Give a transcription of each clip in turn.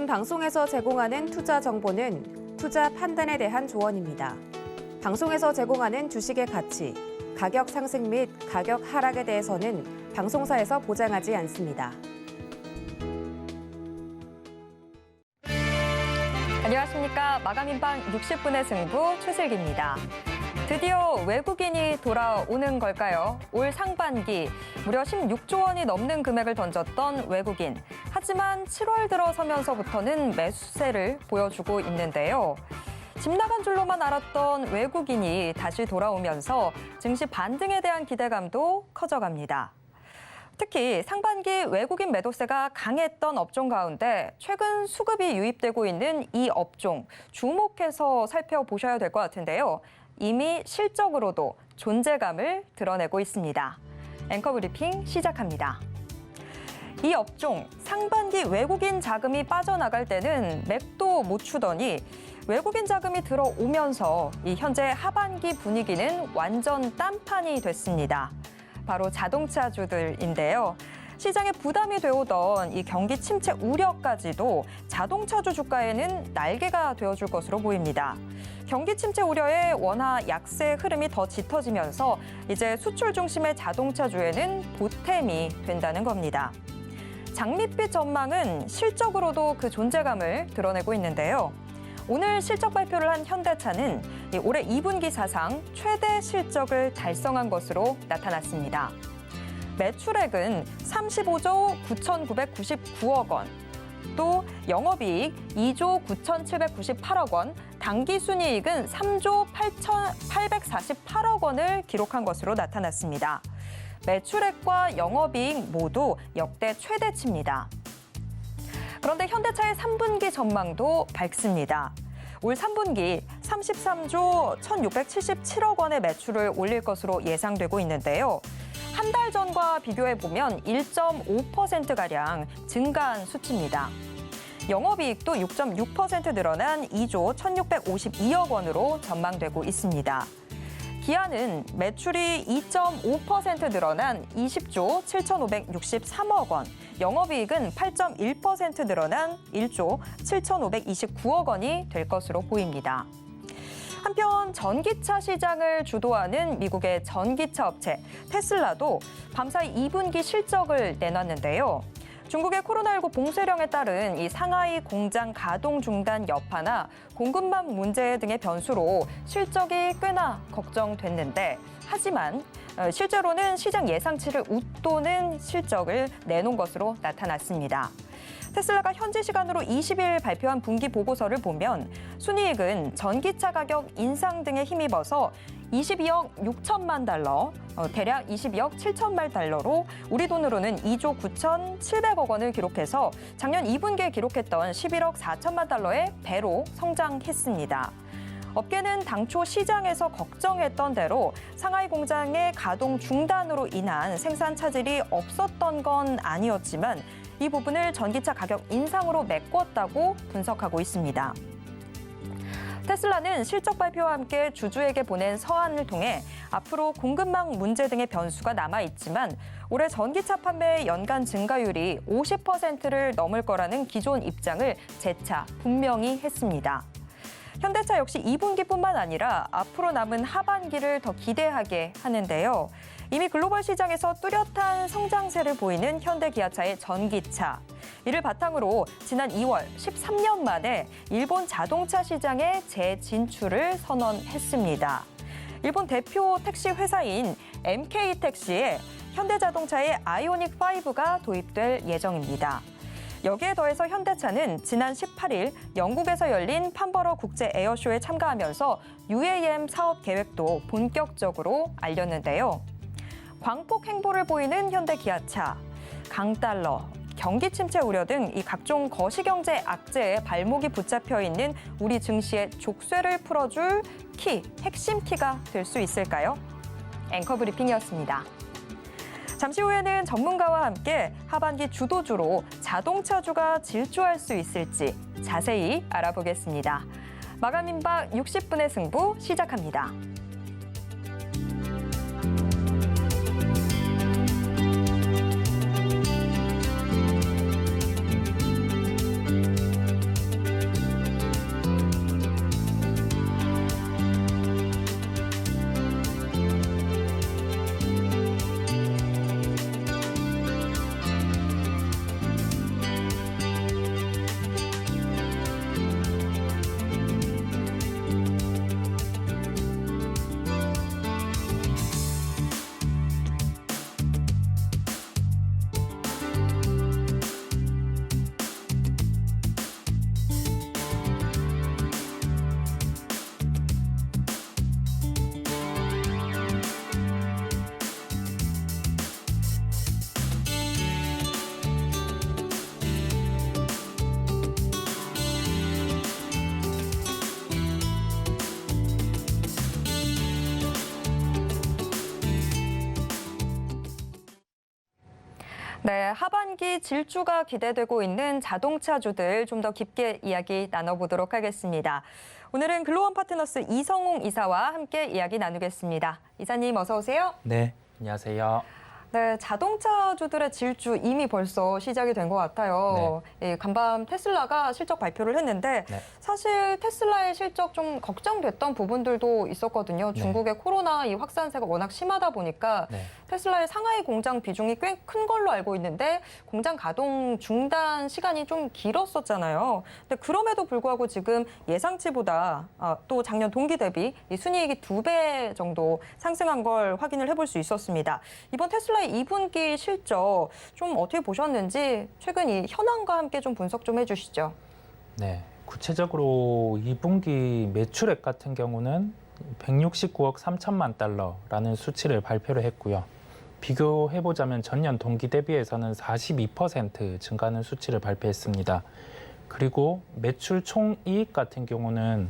기존 방송에서 제공하는 투자 정보는 투자 판단에 대한 조언입니다. 방송에서 제공하는 주식의 가치, 가격 상승 및 가격 하락에 대해서는 방송사에서 보장하지 않습니다. 안녕하십니까. 마감인방 60분의 승부 최슬기입니다. 드디어 외국인이 돌아오는 걸까요? 올 상반기 무려 16조 원이 넘는 금액을 던졌던 외국인. 하지만 7월 들어서면서부터는 매수세를 보여주고 있는데요. 집 나간 줄로만 알았던 외국인이 다시 돌아오면서 증시 반등에 대한 기대감도 커져갑니다. 특히 상반기 외국인 매도세가 강했던 업종 가운데 최근 수급이 유입되고 있는 이 업종 주목해서 살펴보셔야 될 것 같은데요. 이미 실적으로도 존재감을 드러내고 있습니다. 앵커 브리핑 시작합니다. 이 업종 상반기 외국인 자금이 빠져나갈 때는 맥도 못 추더니 외국인 자금이 들어오면서 이 현재 하반기 분위기는 완전 딴판이 됐습니다. 바로 자동차주들인데요. 시장에 부담이 되어오던 이 경기 침체 우려까지도 자동차주 주가에는 날개가 되어줄 것으로 보입니다. 경기 침체 우려에 원화 약세 흐름이 더 짙어지면서 이제 수출 중심의 자동차주에는 보탬이 된다는 겁니다. 장밋빛 전망은 실적으로도 그 존재감을 드러내고 있는데요. 오늘 실적 발표를 한 현대차는 올해 2분기 사상 최대 실적을 달성한 것으로 나타났습니다. 매출액은 35조 9,999억 원, 또 영업이익 2조 9,798억 원, 당기순이익은 3조 8,848억 원을 기록한 것으로 나타났습니다. 매출액과 영업이익 모두 역대 최대치입니다. 그런데 현대차의 3분기 전망도 밝습니다. 올 3분기 33조 1,677억 원의 매출을 올릴 것으로 예상되고 있는데요. 한 달 전과 비교해보면 1.5%가량 증가한 수치입니다. 영업이익도 6.6% 늘어난 2조 1,652억 원으로 전망되고 있습니다. 기아는 매출이 2.5% 늘어난 20조 7,563억 원, 영업이익은 8.1% 늘어난 1조 7,529억 원이 될 것으로 보입니다. 한편 전기차 시장을 주도하는 미국의 전기차 업체 테슬라도 밤사이 2분기 실적을 내놨는데요. 중국의 코로나19 봉쇄령에 따른 이 상하이 공장 가동 중단 여파나 공급망 문제 등의 변수로 실적이 꽤나 걱정됐는데 하지만 실제로는 시장 예상치를 웃도는 실적을 내놓은 것으로 나타났습니다. 테슬라가 현지 시간으로 20일 발표한 분기 보고서를 보면 순이익은 전기차 가격 인상 등에 힘입어서 22억 6천만 달러, 대략 22억 7천만 달러로 우리 돈으로는 2조 9,700억 원을 기록해서 작년 2분기에 기록했던 11억 4천만 달러의 배로 성장했습니다. 업계는 당초 시장에서 걱정했던 대로 상하이 공장의 가동 중단으로 인한 생산 차질이 없었던 건 아니었지만 이 부분을 전기차 가격 인상으로 메꿨다고 분석하고 있습니다. 테슬라는 실적 발표와 함께 주주에게 보낸 서한을 통해 앞으로 공급망 문제 등의 변수가 남아있지만 올해 전기차 판매의 연간 증가율이 50%를 넘을 거라는 기존 입장을 재차 분명히 했습니다. 현대차 역시 2분기뿐만 아니라 앞으로 남은 하반기를 더 기대하게 하는데요. 이미 글로벌 시장에서 뚜렷한 성장세를 보이는 현대기아차의 전기차. 이를 바탕으로 지난 2월 13년 만에 일본 자동차 시장에 재진출을 선언했습니다. 일본 대표 택시 회사인 MK택시에 현대자동차의 아이오닉 5가 도입될 예정입니다. 여기에 더해서 현대차는 지난 18일 영국에서 열린 판버러 국제 에어쇼에 참가하면서 UAM 사업 계획도 본격적으로 알렸는데요. 광폭 행보를 보이는 현대기아차, 강달러, 경기 침체 우려 등 이 각종 거시경제 악재에 발목이 붙잡혀 있는 우리 증시의 족쇄를 풀어줄 핵심 키가 될 수 있을까요? 앵커 브리핑이었습니다. 잠시 후에는 전문가와 함께 하반기 주도주로 자동차주가 질주할 수 있을지 자세히 알아보겠습니다. 마감인박 60분의 승부 시작합니다. 네, 하반기 질주가 기대되고 있는 자동차주들 좀 더 깊게 이야기 나눠보도록 하겠습니다. 오늘은 글로원 파트너스 이성웅 이사와 함께 이야기 나누겠습니다. 이사님 어서 오세요. 네, 안녕하세요. 네, 자동차주들의 질주 이미 벌써 시작이 된 것 같아요. 예, 간밤 테슬라가 실적 발표를 했는데 네. 사실 테슬라의 실적 좀 걱정됐던 부분들도 있었거든요. 네. 중국의 코로나 이 확산세가 워낙 심하다 보니까 네. 테슬라의 상하이 공장 비중이 꽤 큰 걸로 알고 있는데 공장 가동 중단 시간이 좀 길었었잖아요. 근데 그럼에도 불구하고 지금 예상치보다 또 작년 동기 대비 이 순이익이 2배 정도 상승한 걸 확인을 해볼 수 있었습니다. 이번 테슬라의 2분기 실적 좀 어떻게 보셨는지 최근 이 현황과 함께 좀 분석 좀 해주시죠. 네, 구체적으로 2분기 매출액 같은 경우는 169억 3천만 달러라는 수치를 발표를 했고요. 비교해보자면 전년 동기 대비해서는 42% 증가하는 수치를 발표했습니다. 그리고 매출 총이익 같은 경우는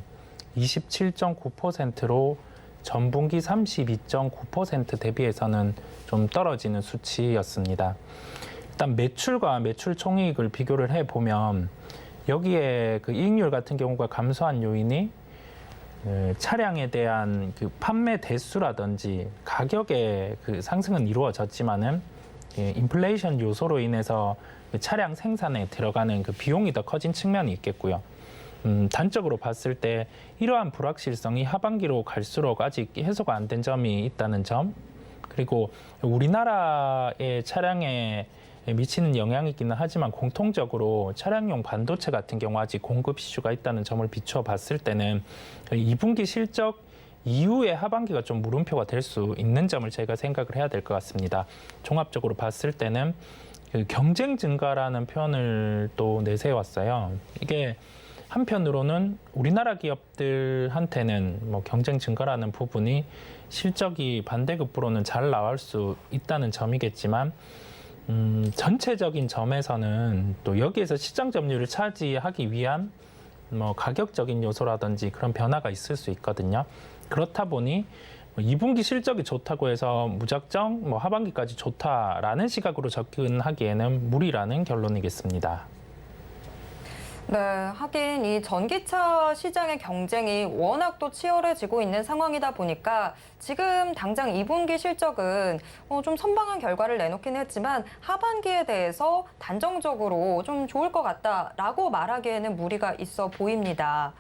27.9%로 전분기 32.9% 대비해서는 좀 떨어지는 수치였습니다. 일단 매출과 매출 총이익을 비교를 해보면 여기에 그 이익률 같은 경우가 감소한 요인이 차량에 대한 그 판매 대수라든지 가격의 그 상승은 이루어졌지만은 인플레이션 요소로 인해서 그 차량 생산에 들어가는 그 비용이 더 커진 측면이 있겠고요. 단적으로 봤을 때 이러한 불확실성이 하반기로 갈수록 아직 해소가 안 된 점이 있다는 점, 그리고 우리나라의 차량에 미치는 영향이기는 하지만 공통적으로 차량용 반도체 같은 경우 아직 공급 이슈가 있다는 점을 비추어 봤을 때는 2분기 실적 이후에 하반기가 좀 물음표가 될 수 있는 점을 제가 생각을 해야 될 것 같습니다. 종합적으로 봤을 때는 그 경쟁 증가라는 표현을 또 내세웠어요. 이게 한편으로는 우리나라 기업들한테는 뭐 경쟁 증가라는 부분이 실적이 반대급부로는 잘 나올 수 있다는 점이겠지만 전체적인 점에서는 또 여기에서 시장 점유율을 차지하기 위한 뭐 가격적인 요소라든지 그런 변화가 있을 수 있거든요. 그렇다 보니 2분기 실적이 좋다고 해서 무작정 뭐 하반기까지 좋다라는 시각으로 접근하기에는 무리라는 결론이겠습니다. 네, 하긴 이 전기차 시장의 경쟁이 워낙 또 치열해지고 있는 상황이다 보니까 지금 당장 2분기 실적은 좀 선방한 결과를 내놓긴 했지만 하반기에 대해서 단정적으로 좀 좋을 것 같다라고 말하기에는 무리가 있어 보입니다.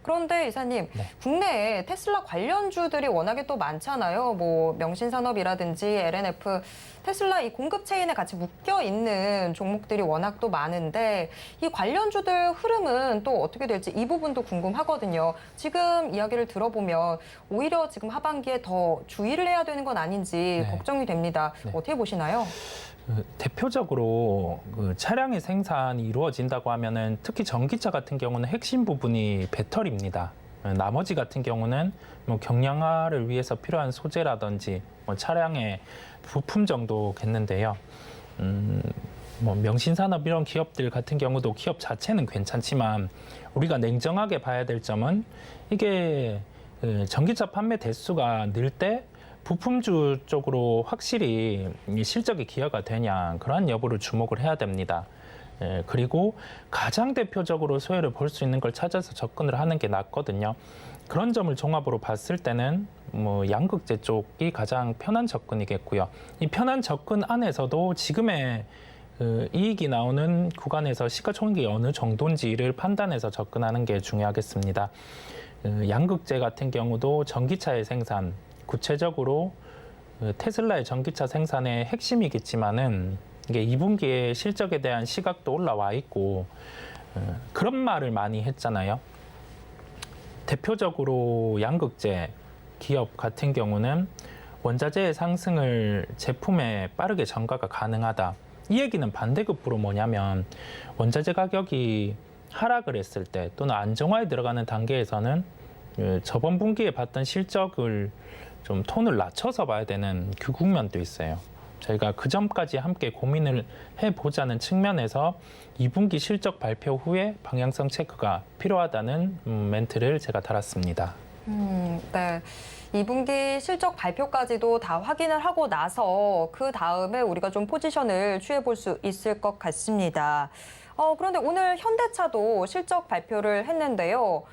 그런데 이사님, 네. 국내에 테슬라 관련주들이 워낙에 또 많잖아요. 뭐 명신산업이라든지 LNF, 테슬라 이 공급 체인에 같이 묶여 있는 종목들이 워낙 또 많은데 이 관련주들 흐름은 또 어떻게 될지 이 부분도 궁금하거든요. 지금 이야기를 들어보면 오히려 지금 하반기에 더 주의를 해야 되는 건 아닌지 네. 걱정이 됩니다. 네. 어떻게 보시나요? 대표적으로 그 차량의 생산이 이루어진다고 하면은 특히 전기차 같은 경우는 핵심 부분이 배터리입니다. 나머지 같은 경우는 뭐 경량화를 위해서 필요한 소재라든지 뭐 차량의 부품 정도겠는데요. 뭐 명신산업 이런 기업들 같은 경우도 기업 자체는 괜찮지만 우리가 냉정하게 봐야 될 점은 이게 전기차 판매 대수가 늘 때 부품주 쪽으로 확실히 실적이 기여가 되냐 그러한 여부를 주목을 해야 됩니다. 그리고 가장 대표적으로 소외를 볼 수 있는 걸 찾아서 접근을 하는 게 낫거든요. 그런 점을 종합으로 봤을 때는 뭐 양극재 쪽이 가장 편한 접근이겠고요. 이 편한 접근 안에서도 지금의 이익이 나오는 구간에서 시가총액이 어느 정도인지를 판단해서 접근하는 게 중요하겠습니다. 양극재 같은 경우도 전기차의 생산, 구체적으로 테슬라의 전기차 생산의 핵심이겠지만은 이게 2분기에 실적에 대한 시각도 올라와 있고 그런 말을 많이 했잖아요. 대표적으로 양극재 기업 같은 경우는 원자재의 상승을 제품에 빠르게 전가가 가능하다. 이 얘기는 반대급부로 뭐냐면 원자재 가격이 하락을 했을 때 또는 안정화에 들어가는 단계에서는 저번 분기에 봤던 실적을 좀 톤을 낮춰서 봐야 되는 그 국면도 있어요. 저희가 그 점까지 함께 고민을 해보자는 측면에서 2분기 실적 발표 후에 방향성 체크가 필요하다는 멘트를 제가 달았습니다. 네. 2분기 실적 발표까지도 다 확인을 하고 나서 그 다음에 우리가 좀 포지션을 취해볼 수 있을 것 같습니다. 그런데 오늘 현대차도 실적 발표를 했는데요.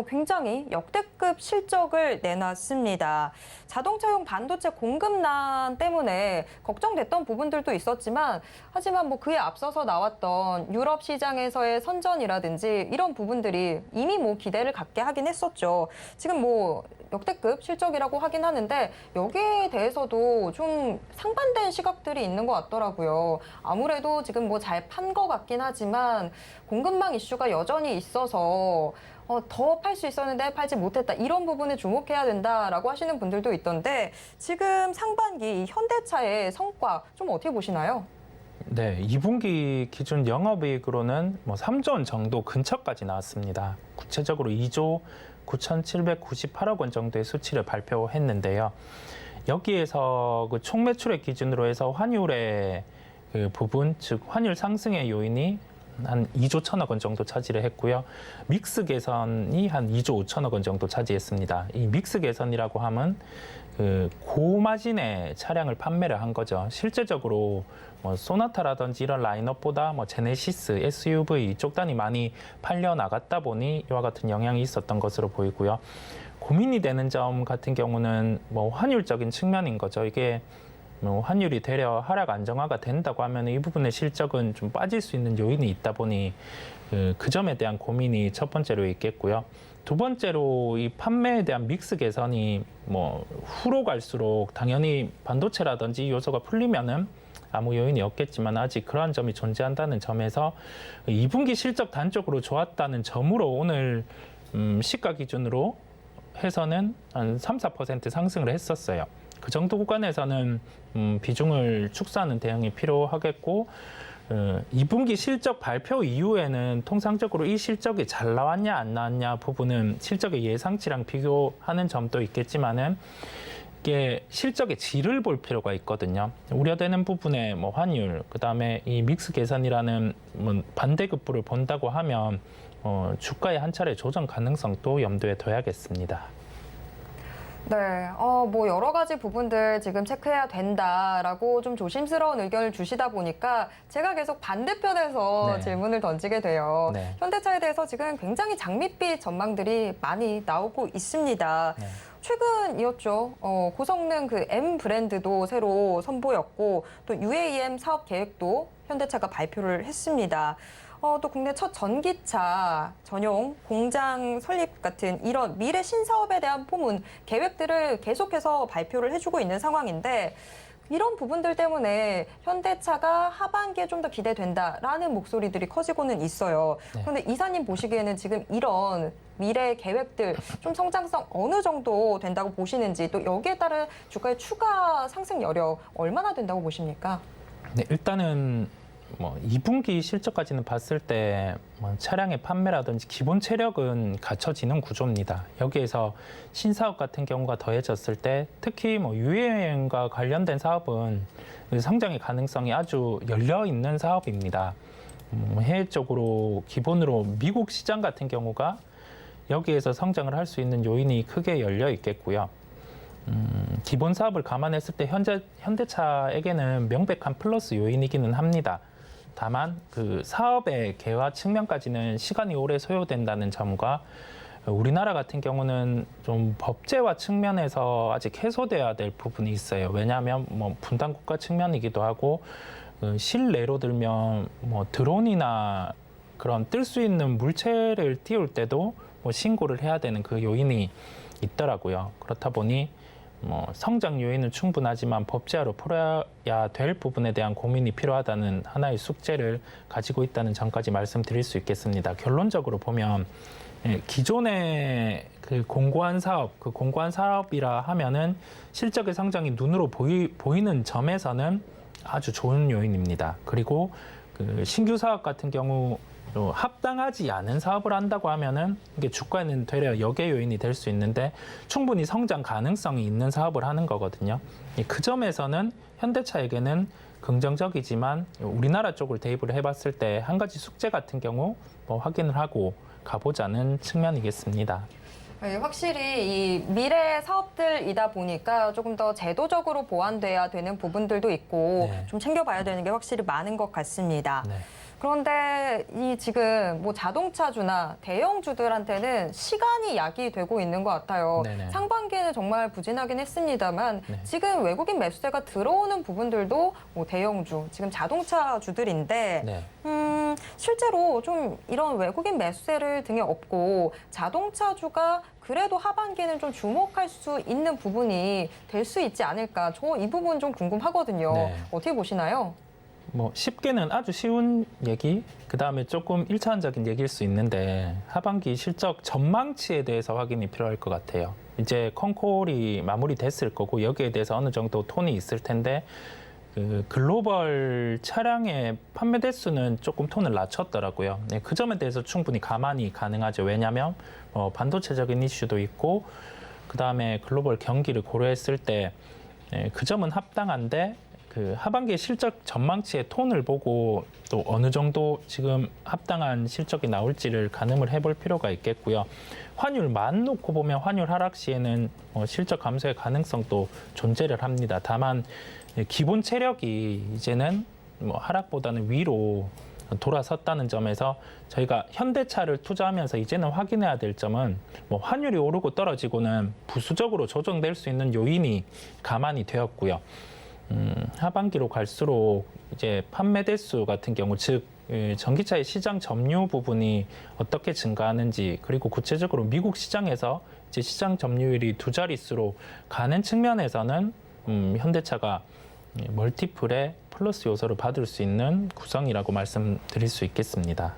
굉장히 역대급 실적을 내놨습니다. 자동차용 반도체 공급난 때문에 걱정됐던 부분들도 있었지만 하지만 뭐 그에 앞서서 나왔던 유럽 시장에서의 선전이라든지 이런 부분들이 이미 뭐 기대를 갖게 하긴 했었죠. 지금 뭐 역대급 실적이라고 하긴 하는데 여기에 대해서도 좀 상반된 시각들이 있는 것 같더라고요. 아무래도 지금 뭐 잘 판 것 같긴 하지만 공급망 이슈가 여전히 있어서 더 팔 수 있었는데 팔지 못했다. 이런 부분에 주목해야 된다라고 하시는 분들도 있던데 지금 상반기 이 현대차의 성과 좀 어떻게 보시나요? 네, 2분기 기준 영업이익으로는 뭐 3조 원 정도 근처까지 나왔습니다. 구체적으로 2조 9,798억 원 정도의 수치를 발표했는데요. 여기에서 그 총 매출액 기준으로 해서 환율의 그 부분, 즉 환율 상승의 요인이 한 2조 1천억 원 정도 차지를 했고요. 믹스 개선이 한 2조 5천억 원 정도 차지했습니다. 이 믹스 개선이라고 하면 그 고마진의 차량을 판매를 한 거죠. 실제적으로 뭐 소나타라든지 이런 라인업보다 뭐 제네시스, SUV 이쪽 단위 많이 팔려 나갔다 보니 이와 같은 영향이 있었던 것으로 보이고요. 고민이 되는 점 같은 경우는 뭐 환율적인 측면인 거죠. 이게 뭐 환율이 되려 하락 안정화가 된다고 하면 이 부분의 실적은 좀 빠질 수 있는 요인이 있다 보니 그 점에 대한 고민이 첫 번째로 있겠고요. 두 번째로 이 판매에 대한 믹스 개선이 뭐 후로 갈수록 당연히 반도체라든지 요소가 풀리면은 아무 요인이 없겠지만 아직 그러한 점이 존재한다는 점에서 2분기 실적 단적으로 좋았다는 점으로 오늘 시가 기준으로 해서는 한 3, 4% 상승을 했었어요. 그 정도 구간에서는 비중을 축소하는 대응이 필요하겠고 2분기 실적 발표 이후에는 통상적으로 이 실적이 잘 나왔냐 안 나왔냐 부분은 실적의 예상치랑 비교하는 점도 있겠지만은 이게 실적의 질을 볼 필요가 있거든요. 우려되는 부분에 뭐 환율, 그다음에 이 믹스 개선이라는 뭐 반대급부를 본다고 하면 주가의 한 차례 조정 가능성도 염두에 둬야겠습니다. 네, 뭐 여러 가지 부분들 지금 체크해야 된다라고 좀 조심스러운 의견을 주시다 보니까 제가 계속 반대편에서 네. 질문을 던지게 돼요. 네. 현대차에 대해서 지금 굉장히 장밋빛 전망들이 많이 나오고 있습니다. 네. 최근이었죠. 고성능 그 M 브랜드도 새로 선보였고 또 UAM 사업 계획도 현대차가 발표를 했습니다. 또 국내 첫 전기차 전용 공장 설립 같은 이런 미래 신사업에 대한 포문, 계획들을 계속해서 발표를 해주고 있는 상황인데 이런 부분들 때문에 현대차가 하반기에 좀 더 기대된다라는 목소리들이 커지고는 있어요. 네. 그런데 이사님 보시기에는 지금 이런 미래 계획들 좀 성장성 어느 정도 된다고 보시는지 또 여기에 따른 주가의 추가 상승 여력 얼마나 된다고 보십니까? 네, 일단은 뭐 2분기 실적까지는 봤을 때 뭐 차량의 판매라든지 기본 체력은 갖춰지는 구조입니다. 여기에서 신사업 같은 경우가 더해졌을 때 특히 뭐 유해여행과 관련된 사업은 성장의 가능성이 아주 열려 있는 사업입니다. 해외 쪽으로 기본으로 미국 시장 같은 경우가 여기에서 성장을 할 수 있는 요인이 크게 열려 있겠고요. 기본 사업을 감안했을 때 현대차에게는 명백한 플러스 요인이기는 합니다. 다만 그 사업의 개화 측면까지는 시간이 오래 소요된다는 점과 우리나라 같은 경우는 좀 법제화 측면에서 아직 해소돼야 될 부분이 있어요. 왜냐하면 뭐 분단 국가 측면이기도 하고 실내로 들면 뭐 드론이나 그런 뜰 수 있는 물체를 띄울 때도 뭐 신고를 해야 되는 그 요인이 있더라고요. 그렇다 보니 뭐 성장 요인은 충분하지만 법제화로 풀어야 될 부분에 대한 고민이 필요하다는 하나의 숙제를 가지고 있다는 점까지 말씀드릴 수 있겠습니다. 결론적으로 보면 기존의 그 공고한 사업, 그 공고한 사업이라 하면은 실적의 성장이 눈으로 보이는 점에서는 아주 좋은 요인입니다. 그리고 그 신규 사업 같은 경우 합당하지 않은 사업을 한다고 하면은 이게 주가에는 되려 역의 요인이 될 수 있는데 충분히 성장 가능성이 있는 사업을 하는 거거든요. 그 점에서는 현대차에게는 긍정적이지만 우리나라 쪽을 대입을 해봤을 때 한 가지 숙제 같은 경우 뭐 확인을 하고 가보자는 측면이겠습니다. 네, 확실히 이 미래 사업들이다 보니까 조금 더 제도적으로 보완돼야 되는 부분들도 있고 네. 좀 챙겨봐야 되는 게 확실히 많은 것 같습니다. 네. 그런데 이 지금 뭐 자동차주나 대형주들한테는 시간이 약이 되고 있는 것 같아요. 네네. 상반기에는 정말 부진하긴 했습니다만 네. 지금 외국인 매수세가 들어오는 부분들도 뭐 대형주, 지금 자동차주들인데 네. 실제로 좀 이런 외국인 매수세를 등에 업고 자동차주가 그래도 하반기에는 좀 주목할 수 있는 부분이 될 수 있지 않을까. 저 이 부분 좀 궁금하거든요. 네. 어떻게 보시나요? 뭐 쉽게는 아주 쉬운 얘기, 그다음에 조금 1차원적인 얘기일 수 있는데 하반기 실적 전망치에 대해서 확인이 필요할 것 같아요. 이제 컨콜이 마무리됐을 거고 여기에 대해서 어느 정도 톤이 있을 텐데 그 글로벌 차량의 판매 대수는 조금 톤을 낮췄더라고요. 네, 그 점에 대해서 충분히 감안이 가능하죠. 왜냐하면 반도체적인 이슈도 있고 그다음에 글로벌 경기를 고려했을 때 그 점은 합당한데 그 하반기 실적 전망치의 톤을 보고 또 어느 정도 지금 합당한 실적이 나올지를 가늠을 해볼 필요가 있겠고요. 환율만 놓고 보면 환율 하락 시에는 실적 감소의 가능성도 존재를 합니다. 다만 기본 체력이 이제는 뭐 하락보다는 위로 돌아섰다는 점에서 저희가 현대차를 투자하면서 이제는 확인해야 될 점은 뭐 환율이 오르고 떨어지고는 부수적으로 조정될 수 있는 요인이 가만히 되었고요. 하반기로 갈수록 이제 판매 대수 같은 경우, 즉 전기차의 시장 점유 부분이 어떻게 증가하는지, 그리고 구체적으로 미국 시장에서 이제 시장 점유율이 2자릿수로 가는 측면에서는 현대차가 멀티플의 플러스 요소를 받을 수 있는 구성이라고 말씀드릴 수 있겠습니다.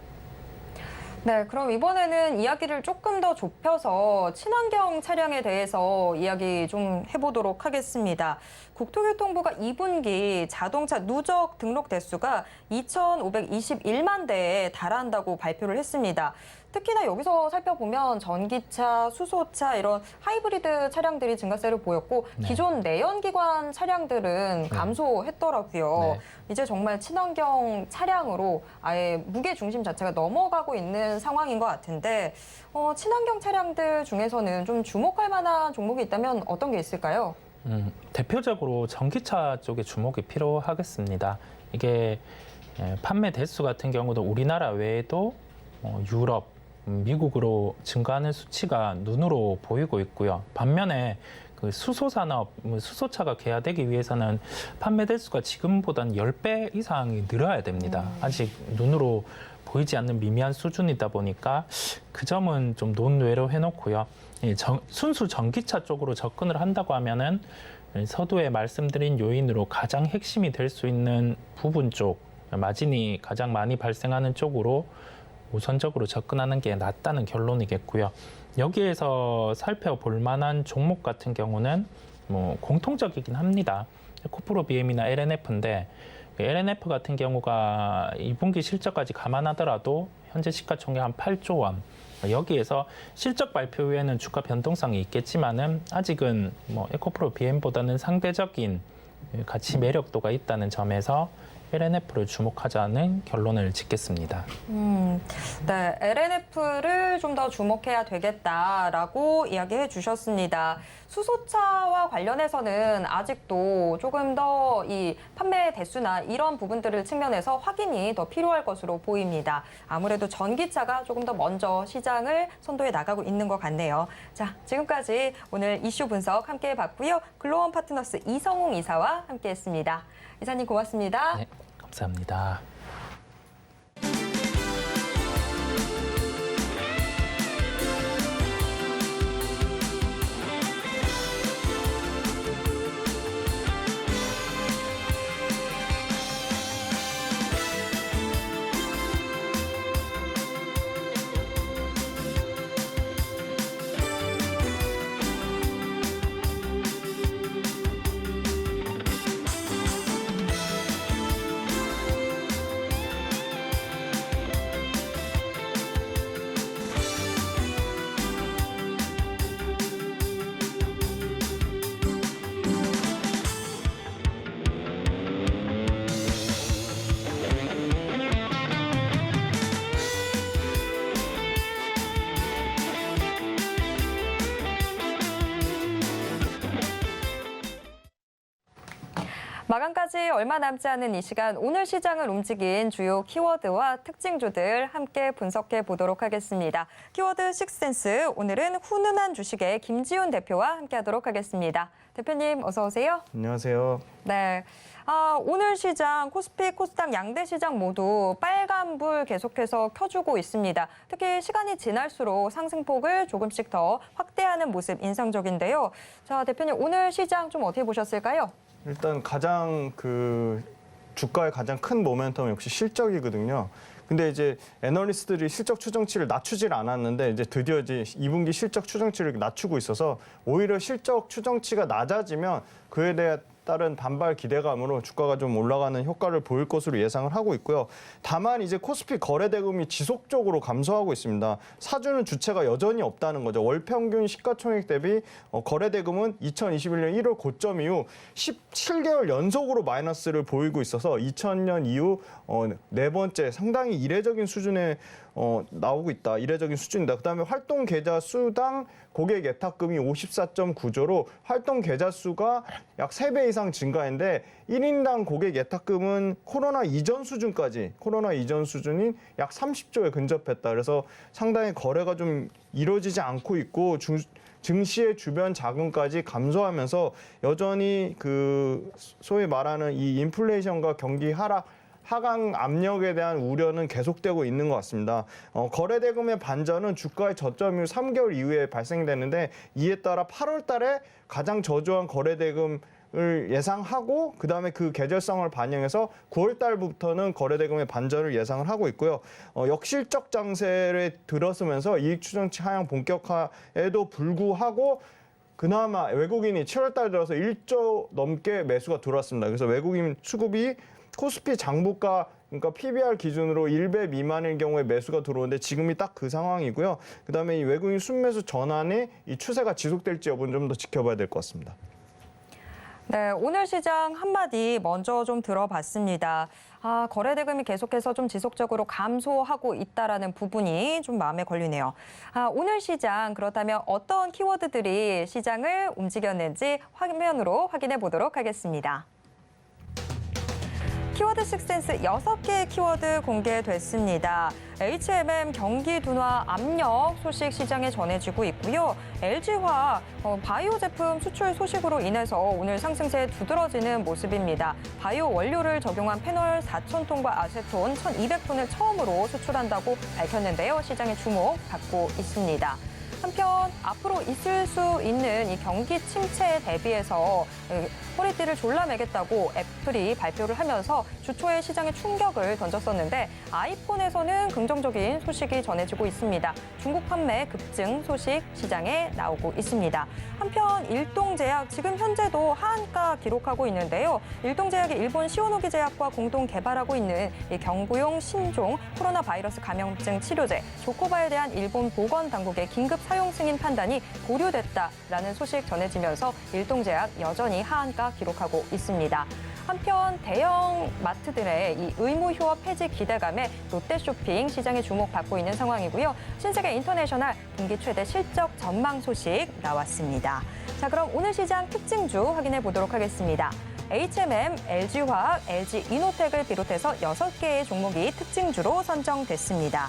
네, 그럼 이번에는 이야기를 조금 더 좁혀서 친환경 차량에 대해서 이야기 좀 해보도록 하겠습니다. 국토교통부가 2분기 자동차 누적 등록 대수가 2,521만 대에 달한다고 발표를 했습니다. 특히나 여기서 살펴보면 전기차, 수소차 이런 하이브리드 차량들이 증가세를 보였고 네. 기존 내연기관 차량들은 감소했더라고요. 네. 이제 정말 친환경 차량으로 아예 무게 중심 자체가 넘어가고 있는 상황인 것 같은데 친환경 차량들 중에서는 좀 주목할 만한 종목이 있다면 어떤 게 있을까요? 대표적으로 전기차 쪽에 주목이 필요하겠습니다. 이게 판매 대수 같은 경우도 우리나라 외에도 유럽, 미국으로 증가하는 수치가 눈으로 보이고 있고요. 반면에 그 수소 산업, 수소차가 개화되기 위해서는 판매 대수가 지금보다는 10배 이상이 늘어야 됩니다. 아직 눈으로 보이지 않는 미미한 수준이다 보니까 그 점은 좀 논외로 해놓고요. 순수 전기차 쪽으로 접근을 한다고 하면은 서두에 말씀드린 요인으로 가장 핵심이 될 수 있는 부분 쪽, 마진이 가장 많이 발생하는 쪽으로 우선적으로 접근하는 게 낫다는 결론이겠고요. 여기에서 살펴볼 만한 종목 같은 경우는 뭐 공통적이긴 합니다. 코프로 BM이나 LNF인데 LNF 같은 경우가 2분기 실적까지 감안하더라도 현재 시가총액 한 8조 원. 여기에서 실적 발표 후에는 주가 변동성이 있겠지만은 아직은 뭐 에코프로 BM보다는 상대적인 가치 매력도가 있다는 점에서 LNF를 주목하자는 결론을 짓겠습니다. 네, LNF를 좀 더 주목해야 되겠다라고 이야기해 주셨습니다. 수소차와 관련해서는 아직도 조금 더 이 판매 대수나 이런 부분들을 측면에서 확인이 더 필요할 것으로 보입니다. 아무래도 전기차가 조금 더 먼저 시장을 선도해 나가고 있는 것 같네요. 자, 지금까지 오늘 이슈 분석 함께 해봤고요. 글로원 파트너스 이성웅 이사와 함께했습니다. 이사님 고맙습니다. 네, 감사합니다. 마감까지 얼마 남지 않은 이 시간 오늘 시장을 움직인 주요 키워드와 특징주들 함께 분석해 보도록 하겠습니다. 키워드 식센스 오늘은 훈훈한 주식의 김지훈 대표와 함께하도록 하겠습니다. 대표님 어서 오세요. 안녕하세요. 네. 오늘 시장 코스피, 코스닥 양대 시장 모두 빨간불 계속해서 켜주고 있습니다. 특히 시간이 지날수록 상승폭을 조금씩 더 확대하는 모습 인상적인데요. 자, 대표님 오늘 시장 좀 어떻게 보셨을까요? 일단 가장 주가의 가장 큰 모멘텀은 역시 실적이거든요. 근데 이제 애널리스트들이 실적 추정치를 낮추질 않았는데 이제 드디어 이제 2분기 실적 추정치를 낮추고 있어서 오히려 실적 추정치가 낮아지면 그에 따른 반발 기대감으로 주가가 좀 올라가는 효과를 보일 것으로 예상을 하고 있고요. 다만 이제 코스피 거래 대금이 지속적으로 감소하고 있습니다. 사주는 주체가 여전히 없다는 거죠. 월 평균 시가총액 대비 거래 대금은 2021년 1월 고점 이후 17개월 연속으로 마이너스를 보이고 있어서 2000년 이후 네 번째 상당히 이례적인 수준에 나오고 있다. 이례적인 수준이다. 그다음에 활동 계좌 수당 고객 예탁금이 54.9조로 활동 계좌 수가 약 3배 이상 증가했는데 1인당 고객 예탁금은 코로나 이전 수준인 약 30조에 근접했다. 그래서 상당히 거래가 좀 이루어지지 않고 있고 증시의 주변 자금까지 감소하면서 여전히 소위 말하는 이 인플레이션과 경기 하강 압력에 대한 우려는 계속되고 있는 것 같습니다. 거래 대금의 반전은 주가의 저점 이후 3개월 이후에 발생되는데 이에 따라 8월 달에 가장 저조한 거래 대금을 예상하고 그다음에 그 계절성을 반영해서 9월 달부터는 거래 대금의 반전을 예상을 하고 있고요. 역실적 장세를 들어서면서 이익 추정치 하향 본격화에도 불구하고 그나마 외국인이 7월 달 들어서 1조 넘게 매수가 들어왔습니다. 그래서 외국인 수급이 코스피 장부가 그러니까 PBR 기준으로 1배 미만일 경우에 매수가 들어오는데 지금이 딱 그 상황이고요. 그다음에 이 외국인 순매수 전환의 이 추세가 지속될지 여부는 좀 더 지켜봐야 될 것 같습니다. 네, 오늘 시장 한마디 먼저 좀 들어봤습니다. 거래 대금이 계속해서 좀 지속적으로 감소하고 있다라는 부분이 좀 마음에 걸리네요. 오늘 시장 그렇다면 어떤 키워드들이 시장을 움직였는지 화면으로 확인해 보도록 하겠습니다. 키워드 식센스 6개의 키워드 공개됐습니다. HMM 경기 둔화 압력 소식 시장에 전해지고 있고요. LG화학 바이오 제품 수출 소식으로 인해서 오늘 상승세에 두드러지는 모습입니다. 바이오 원료를 적용한 페놀 4,000톤과 아세톤 1,200톤을 처음으로 수출한다고 밝혔는데요. 시장의 주목받고 있습니다. 한편 앞으로 있을 수 있는 이 경기 침체에 대비해서 허리띠를 졸라매겠다고 애플이 발표를 하면서 주초에 시장에 충격을 던졌었는데 아이폰에서는 긍정적인 소식이 전해지고 있습니다. 중국 판매 급증 소식 시장에 나오고 있습니다. 한편 일동제약 지금 현재도 하한가 기록하고 있는데요. 일동제약이 일본 시오노기 제약과 공동 개발하고 있는 이 경구용 신종 코로나 바이러스 감염증 치료제 조코바에 대한 일본 보건당국의 긴급 사용 승인 판단이 보류됐다라는 소식 전해지면서 일동제약 여전히 하한가 기록하고 있습니다. 한편 대형 마트들의 이 의무 휴업 폐지 기대감에 롯데쇼핑 시장에 주목받고 있는 상황이고요. 신세계 인터내셔널 분기 최대 실적 전망 소식 나왔습니다. 자, 그럼 오늘 시장 특징주 확인해 보도록 하겠습니다. HMM, LG화학, LG이노텍을 비롯해서 6개의 종목이 특징주로 선정됐습니다.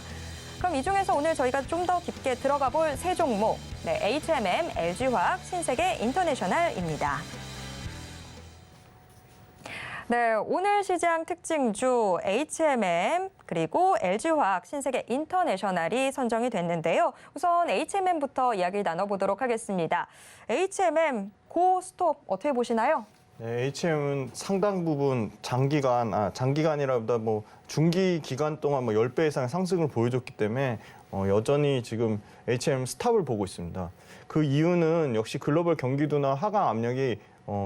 그럼 이 중에서 오늘 저희가 좀 더 깊게 들어가 볼 세 종목, HMM, LG화학, 신세계 인터내셔널입니다. 네, 오늘 시장 특징주 HMM 그리고 LG화학, 신세계 인터내셔널이 선정이 됐는데요. 우선 HMM부터 이야기 나눠보도록 하겠습니다. HMM 고 스톱 어떻게 보시나요? 네, HM은 상당 부분 장기간이라보다 중기 기간 동안 10배 이상의 상승을 보여줬기 때문에 여전히 지금 HM 스탑을 보고 있습니다. 그 이유는 역시 글로벌 경기 둔화 하강 압력이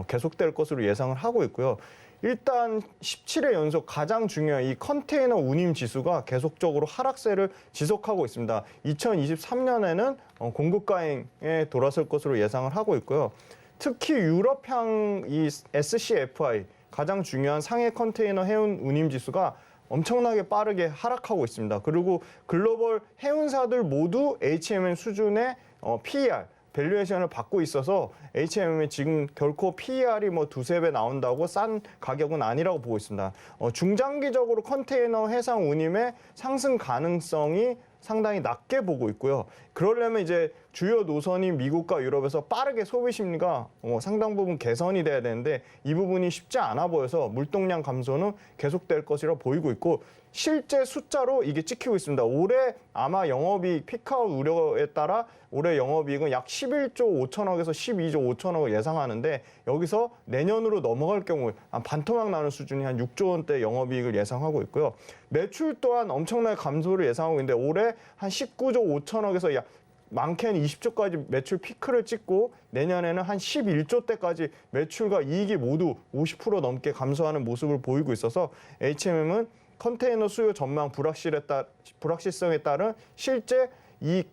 계속될 것으로 예상을 하고 있고요. 일단 17회 연속 가장 중요한 이 컨테이너 운임 지수가 계속적으로 하락세를 지속하고 있습니다. 2023년에는 공급 가행에 돌아설 것으로 예상을 하고 있고요. 특히 유럽향 이 SCFI 가장 중요한 상해 컨테이너 해운 운임 지수가 엄청나게 빠르게 하락하고 있습니다. 그리고 글로벌 해운사들 모두 HMM 수준의 PER 밸류에이션을 받고 있어서 HMM이 지금 결코 PER이 뭐 두세 배 나온다고 싼 가격은 아니라고 보고 있습니다. 중장기적으로 컨테이너 해상 운임의 상승 가능성이 상당히 낮게 보고 있고요. 그러려면 이제 주요 노선인 미국과 유럽에서 빠르게 소비 심리가 상당 부분 개선이 돼야 되는데 이 부분이 쉽지 않아 보여서 물동량 감소는 계속될 것이라 보이고 있고 실제 숫자로 이게 찍히고 있습니다. 올해 아마 영업이익 피크아웃 우려에 따라 올해 영업이익은 약 11조 5천억에서 12조 5천억을 예상하는데 여기서 내년으로 넘어갈 경우 반토막 나는 수준이 한 6조 원대 영업이익을 예상하고 있고요. 매출 또한 엄청나게 감소를 예상하고 있는데 올해 한 19조 5천억에서 약 많게는 20조까지 매출 피크를 찍고 내년에는 한 11조대까지 매출과 이익이 모두 50% 넘게 감소하는 모습을 보이고 있어서 HMM은 컨테이너 수요 전망 불확실성에 따른 실제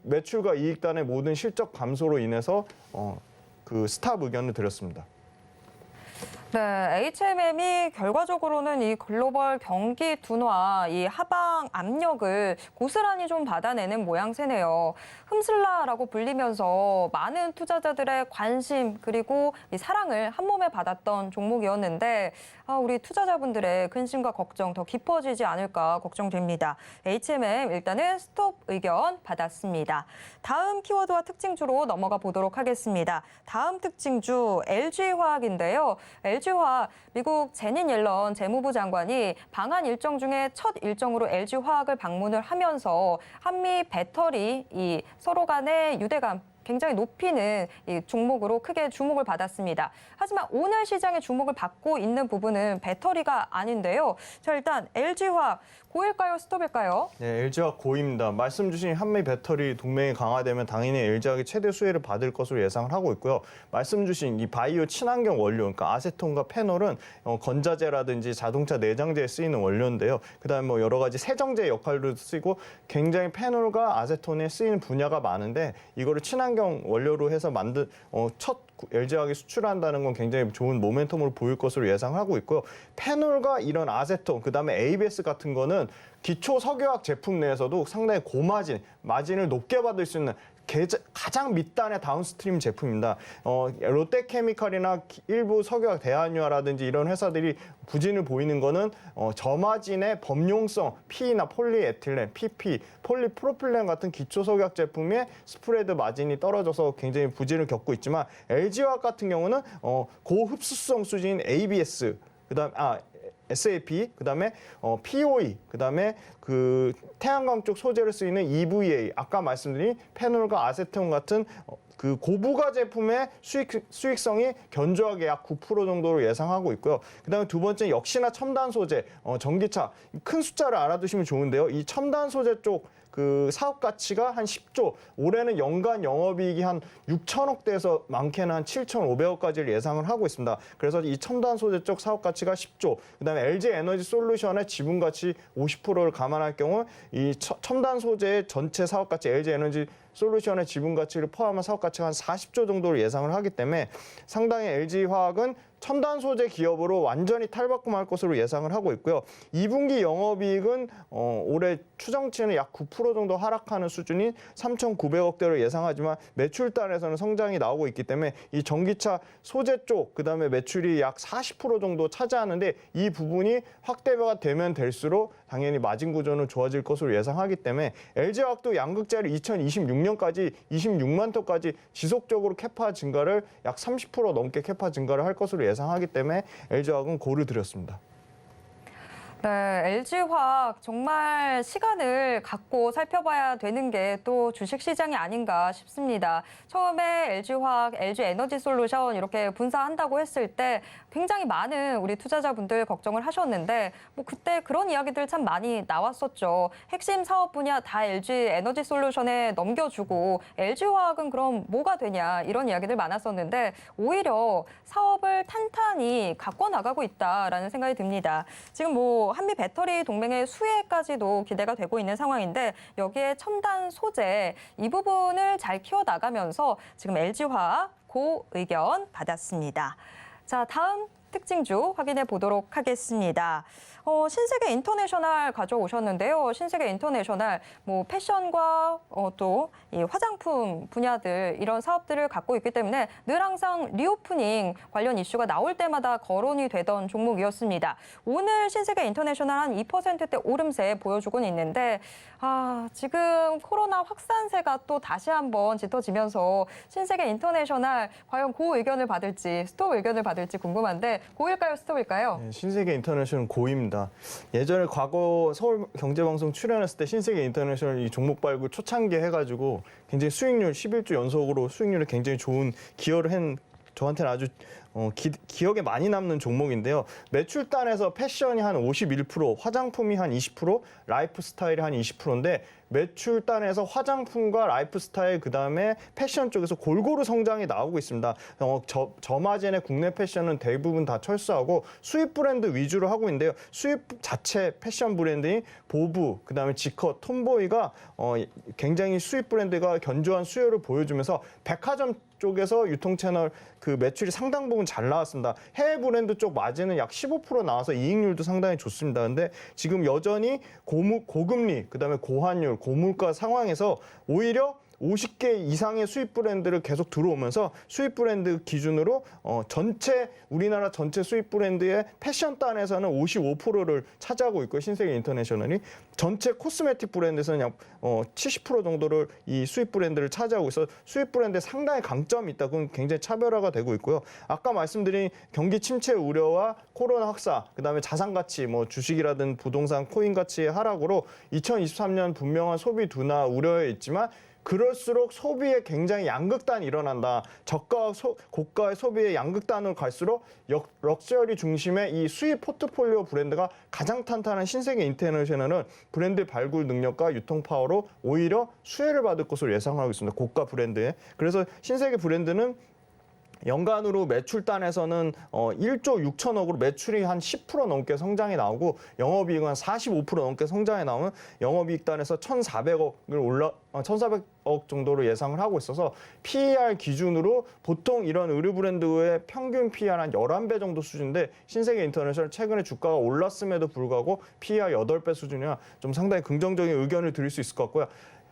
매출과 이익단의 모든 실적 감소로 인해서 그 스탑 의견을 드렸습니다. 네, HMM이 결과적으로는 이 글로벌 경기 둔화, 이 하방 압력을 고스란히 좀 받아내는 모양새네요. 흠슬라라고 불리면서 많은 투자자들의 관심 그리고 이 사랑을 한 몸에 받았던 종목이었는데 우리 투자자분들의 근심과 걱정 더 깊어지지 않을까 걱정됩니다. HMM 일단은 스톱 의견 받았습니다. 다음 키워드와 특징주로 넘어가 보도록 하겠습니다. 다음 특징주 LG화학인데요. LG화학, 미국 제닛 옐런 재무부 장관이 방한 일정 중에 첫 일정으로 LG화학을 방문을 하면서 한미 배터리 이 서로 간의 유대감 굉장히 높이는 이 종목으로 크게 주목을 받았습니다. 하지만 오늘 시장에 주목을 받고 있는 부분은 배터리가 아닌데요. 자, 일단 LG화학 고일까요? 스톱일까요? 네, LG화학 고입니다. 말씀 주신 한미 배터리 동맹이 강화되면 당연히 LG화학이 최대 수혜를 받을 것으로 예상을 하고 있고요. 말씀 주신 이 바이오 친환경 원료, 그러니까 아세톤과 페놀은 건자재라든지 자동차 내장재에 쓰이는 원료인데요. 그다음에 뭐 여러 가지 세정제 역할도 쓰이고 굉장히 페놀과 아세톤에 쓰이는 분야가 많은데 이거를 친환경 원료로 해서 만든 첫 LG화학이 수출한다는 건 굉장히 좋은 모멘텀을 보일 것으로 예상하고 있고요. 페놀과 이런 아세톤, 그다음에 ABS 같은 거는 기초 석유화학 제품 내에서도 상당히 고마진, 마진을 높게 받을 수 있는 가장 밑단의 다운스트림 제품입니다. 롯데케미칼이나 일부 석유화학 대한유화라든지 이런 회사들이 부진을 보이는 거는 저마진의 범용성, P나 폴리에틸렌, PP, 폴리프로필렌 같은 기초 석유화학 제품의 스프레드 마진이 떨어져서 굉장히 부진을 겪고 있지만 LG화학 같은 경우는 고흡수성 수준인 ABS, 그다음 SAP, 그다음에 POE, 그다음에 그 태양광 쪽 소재를 쓰이는 EVA, 아까 말씀드린 페놀과 아세톤 같은 그 고부가 제품의 수익성이 견조하게 약 9% 정도로 예상하고 있고요. 그다음에 두 번째 역시나 첨단 소재, 전기차 큰 숫자를 알아두시면 좋은데요. 이 첨단 소재 쪽 그 사업 가치가 한 10조, 올해는 연간 영업이익이 한 6천억대에서 많게는 한 7,500억까지를 예상을 하고 있습니다. 그래서 이 첨단 소재 쪽 사업 가치가 10조, 그다음에 LG 에너지 솔루션의 지분 가치 50%를 감안할 경우 이 첨단 소재의 전체 사업 가치 LG 에너지 솔루션의 지분 가치를 포함한 사업 가치가 한 40조 정도를 예상을 하기 때문에 상당히 LG화학은 첨단 소재 기업으로 완전히 탈바꿈할 것으로 예상을 하고 있고요. 2분기 영업이익은 올해 추정치는 약 9% 정도 하락하는 수준인 3,900억대로 예상하지만 매출단에서는 성장이 나오고 있기 때문에 이 전기차 소재 쪽 그다음에 매출이 약 40% 정도 차지하는데 이 부분이 확대가 되면 될수록 당연히 마진 구조는 좋아질 것으로 예상하기 때문에 LG화학도 양극재를 2026년까지 26만 톤까지 지속적으로 캐파 증가를 약 30% 넘게 캐파 증가를 할 것으로 예상하기 때문에 LG화학은 고를 드렸습니다. 네, LG화학 정말 시간을 갖고 살펴봐야 되는 게 또 주식시장이 아닌가 싶습니다. 처음에 LG화학, LG에너지솔루션 이렇게 분사한다고 했을 때 굉장히 많은 우리 투자자분들 걱정을 하셨는데 뭐 그때 그런 이야기들 참 많이 나왔었죠. 핵심 사업 분야 다 LG에너지솔루션에 넘겨주고 LG화학은 그럼 뭐가 되냐 이런 이야기들 많았었는데 오히려 사업을 탄탄히 갖고 나가고 있다라는 생각이 듭니다. 지금 뭐 한미 배터리 동맹의 수혜까지도 기대가 되고 있는 상황인데 여기에 첨단 소재 이 부분을 잘 키워나가면서 지금 LG화학 고 의견 받았습니다. 자, 다음 특징주 확인해 보도록 하겠습니다. 신세계 인터내셔널 가져오셨는데요. 신세계 인터내셔널 뭐 패션과 또 이 화장품 분야들 이런 사업들을 갖고 있기 때문에 늘 항상 리오프닝 관련 이슈가 나올 때마다 거론이 되던 종목이었습니다. 오늘 신세계 인터내셔널 한 2%대 오름세 보여주고는 있는데 지금 코로나 확산세가 또 다시 한번 짙어지면서 신세계 인터내셔널 과연 고 의견을 받을지 스톱 의견을 받을지 궁금한데 고일까요, 스톱일까요? 네, 신세계 인터내셔널 고입니다. 예전에 과거 서울경제방송 출연했을 때 신세계 인터내셔널 이 종목 발굴 초창기 해가지고 굉장히 수익률 11주 연속으로 수익률이 굉장히 좋은 기여를 한 저한테는 아주 기억에 많이 남는 종목인데요. 매출단에서 패션이 한 51%, 화장품이 한 20%, 라이프 스타일이 한 20%인데 매출단에서 화장품과 라이프 스타일 그다음에 패션 쪽에서 골고루 성장이 나오고 있습니다. 저마진의 국내 패션은 대부분 다 철수하고 수입 브랜드 위주로 하고 있는데요. 수입 자체 패션 브랜드인 보브, 그다음에 지컷, 톰보이가 굉장히 수입 브랜드가 견조한 수요를 보여주면서 백화점 쪽에서 유통 채널 그 매출이 상당 부분 잘 나왔습니다. 해외 브랜드 쪽 마진은 약 15% 나와서 이익률도 상당히 좋습니다. 근데 지금 여전히 고금리, 그다음에 고환율, 고물가 상황에서 오히려 50개 이상의 수입 브랜드를 계속 들어오면서 수입 브랜드 기준으로 전체 우리나라 전체 수입 브랜드의 패션단에서는 55%를 차지하고 있고 신세계 인터내셔널이 전체 코스메틱 브랜드에서는 약 70% 정도를 이 수입 브랜드를 차지하고 있어 수입 브랜드에 상당히 강점이 있다. 그건 굉장히 차별화가 되고 있고요. 아까 말씀드린 경기 침체 우려와 코로나 확산, 그다음에 자산 가치, 뭐 주식이라든 부동산, 코인 가치의 하락으로 2023년 분명한 소비 둔화 우려에 있지만 그럴수록 소비에 굉장히 양극단이 일어난다. 저가와 고가의 소비의 양극단으로 갈수록 럭셔리 중심의 이 수입 포트폴리오 브랜드가 가장 탄탄한 신세계 인터내셔널은 브랜드 발굴 능력과 유통 파워로 오히려 수혜를 받을 것으로 예상하고 있습니다. 고가 브랜드에. 그래서 신세계 브랜드는 연간으로 매출단에서는 1조 6천억으로 매출이 한 10% 넘게 성장이 나오고 영업이익은 한 45% 넘게 성장이 나오는 영업이익단에서 1,400억 정도로 예상을 하고 있어서 PER 기준으로 보통 이런 의류 브랜드의 평균 PER 한 11배 정도 수준인데 신세계 인터내셔널 최근에 주가가 올랐음에도 불구하고 PER 8배 수준이라 좀 상당히 긍정적인 의견을 드릴 수 있을 것 같고요.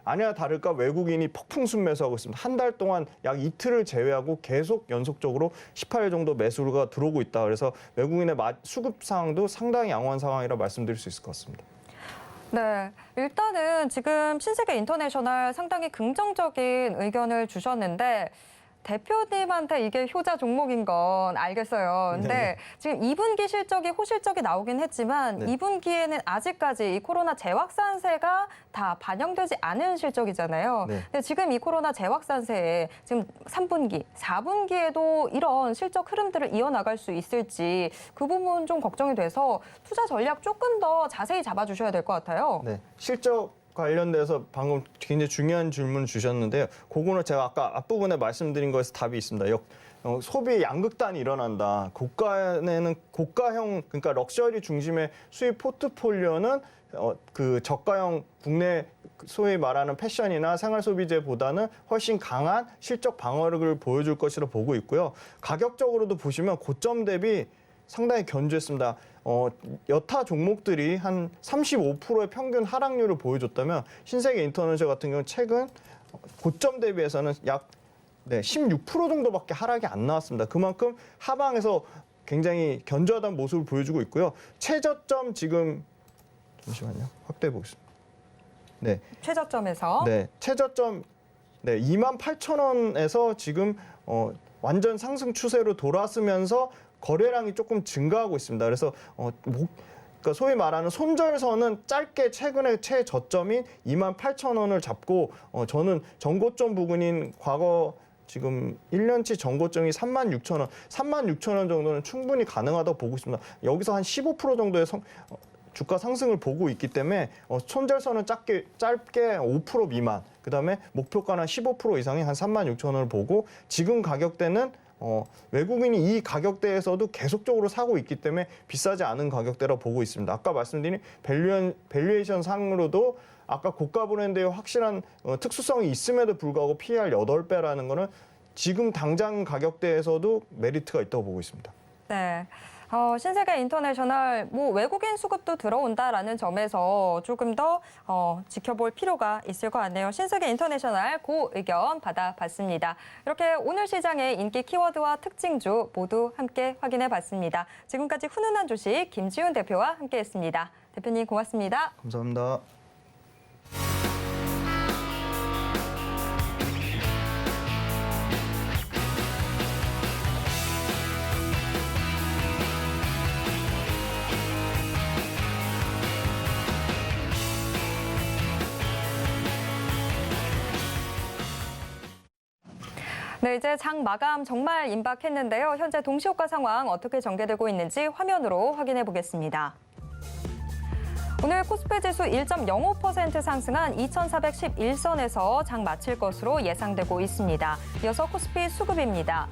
아니나 다를까 외국인이 폭풍 순매수하고 있습니다. 한 달 동안 약 이틀을 제외하고 계속 연속적으로 18일 정도 매수가 들어오고 있다. 그래서 외국인의 수급 상황도 상당히 양호한 상황이라 말씀드릴 수 있을 것 같습니다. 네, 일단은 지금 신세계 인터내셔널 상당히 긍정적인 의견을 주셨는데 대표님한테 이게 효자 종목인 건 알겠어요. 근데 네. 지금 2분기 실적이 호실적이 나오긴 했지만 네. 2분기에는 아직까지 이 코로나 재확산세가 다 반영되지 않은 실적이잖아요. 네. 근데 지금 이 코로나 재확산세에 지금 3분기, 4분기에도 이런 실적 흐름들을 이어나갈 수 있을지 그 부분 좀 걱정이 돼서 투자 전략 조금 더 자세히 잡아주셔야 될 것 같아요. 네, 실적 관련돼서 방금 굉장히 중요한 질문 주셨는데요. 그거는 제가 아까 앞부분에 말씀드린 거에서 답이 있습니다. 소비의 양극단이 일어난다. 고가에는 고가형, 그러니까 럭셔리 중심의 수입 포트폴리오는 그 저가형 국내 소위 말하는 패션이나 생활 소비재보다는 훨씬 강한 실적 방어력을 보여줄 것이라 보고 있고요. 가격적으로도 보시면 고점 대비 상당히 견조했습니다. 여타 종목들이 한 35%의 평균 하락률을 보여줬다면 신세계 인터내셔널 같은 경우는 최근 고점 대비해서는 약 16% 정도밖에 하락이 안 나왔습니다. 그만큼 하방에서 굉장히 견조하다는 모습을 보여주고 있고요. 최저점 지금 잠시만요. 확대해 보겠습니다. 네. 최저점에서. 네. 최저점 28,000원에서 지금 완전 상승 추세로 돌아서면서 거래량이 조금 증가하고 있습니다. 그래서 그러니까 소위 말하는 손절선은 짧게 최근에 최저점인 28,000원을 잡고 저는 전고점 부근인 과거 지금 1년치 전고점이 36,000원, 36,000원 정도는 충분히 가능하다고 보고 있습니다. 여기서 한 15% 정도의 주가 상승을 보고 있기 때문에 손절선은 짧게 5% 미만, 그다음에 목표가는 15% 이상의 한 36,000원을 보고 지금 가격대는 외국인이 이 가격대에서도 계속적으로 사고 있기 때문에 비싸지 않은 가격대라고 보고 있습니다. 아까 말씀드린 밸류에이션 상으로도 아까 고가 브랜드의 확실한 특수성이 있음에도 불구하고 PER 8배라는 거는 지금 당장 가격대에서도 메리트가 있다고 보고 있습니다. 네. 신세계 인터내셔널 뭐 외국인 수급도 들어온다라는 점에서 조금 더 지켜볼 필요가 있을 것 같네요. 신세계 인터내셔널 그 의견 받아봤습니다. 이렇게 오늘 시장의 인기 키워드와 특징주 모두 함께 확인해봤습니다. 지금까지 훈훈한 주식 김지훈 대표와 함께했습니다. 대표님 고맙습니다. 감사합니다. 네, 이제 장 마감 정말 임박했는데요. 현재 동시효과 상황 어떻게 전개되고 있는지 화면으로 확인해 보겠습니다. 오늘 코스피 지수 1.05% 상승한 2,411선에서 장 마칠 것으로 예상되고 있습니다. 이어서 코스피 수급입니다.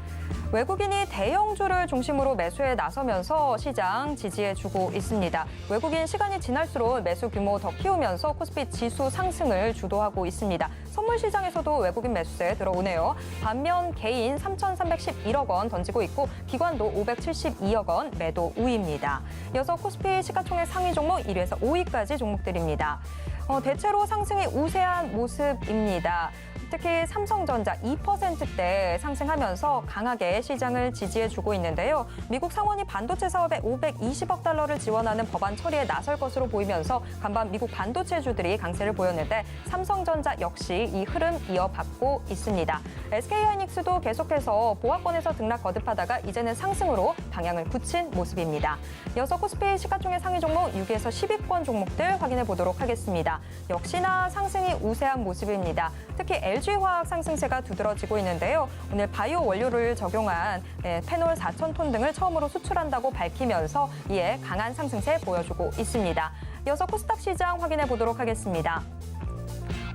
외국인이 대형주를 중심으로 매수에 나서면서 시장 지지해주고 있습니다. 외국인 시간이 지날수록 매수 규모 더 키우면서 코스피 지수 상승을 주도하고 있습니다. 선물 시장에서도 외국인 매수세 들어오네요. 반면 개인 3,311억 원 던지고 있고 기관도 572억 원 매도 우위입니다. 이어서 코스피 시가총액 상위 종목 1위에서 5위까지 종목들입니다. 대체로 상승이 우세한 모습입니다. 특히 삼성전자 2%대 상승하면서 강하게 시장을 지지해주고 있는데요. 미국 상원이 반도체 사업에 520억 달러를 지원하는 법안 처리에 나설 것으로 보이면서 간밤 미국 반도체주들이 강세를 보였는데 삼성전자 역시 이 흐름 이어받고 있습니다. SK하이닉스도 계속해서 보합권에서 등락 거듭하다가 이제는 상승으로 방향을 굳힌 모습입니다. 이어서 코스피 시가총액 상위 종목 6위에서 10위권 종목들 확인해 보도록 하겠습니다. 역시나 상승이 우세한 모습입니다. 특히 LG화학 상승세가 두드러지고 있는데요. 오늘 바이오 원료를 적용한 페놀 4,000톤 등을 처음으로 수출한다고 밝히면서 이에 강한 상승세 보여주고 있습니다. 이어서 코스닥 시장 확인해 보도록 하겠습니다.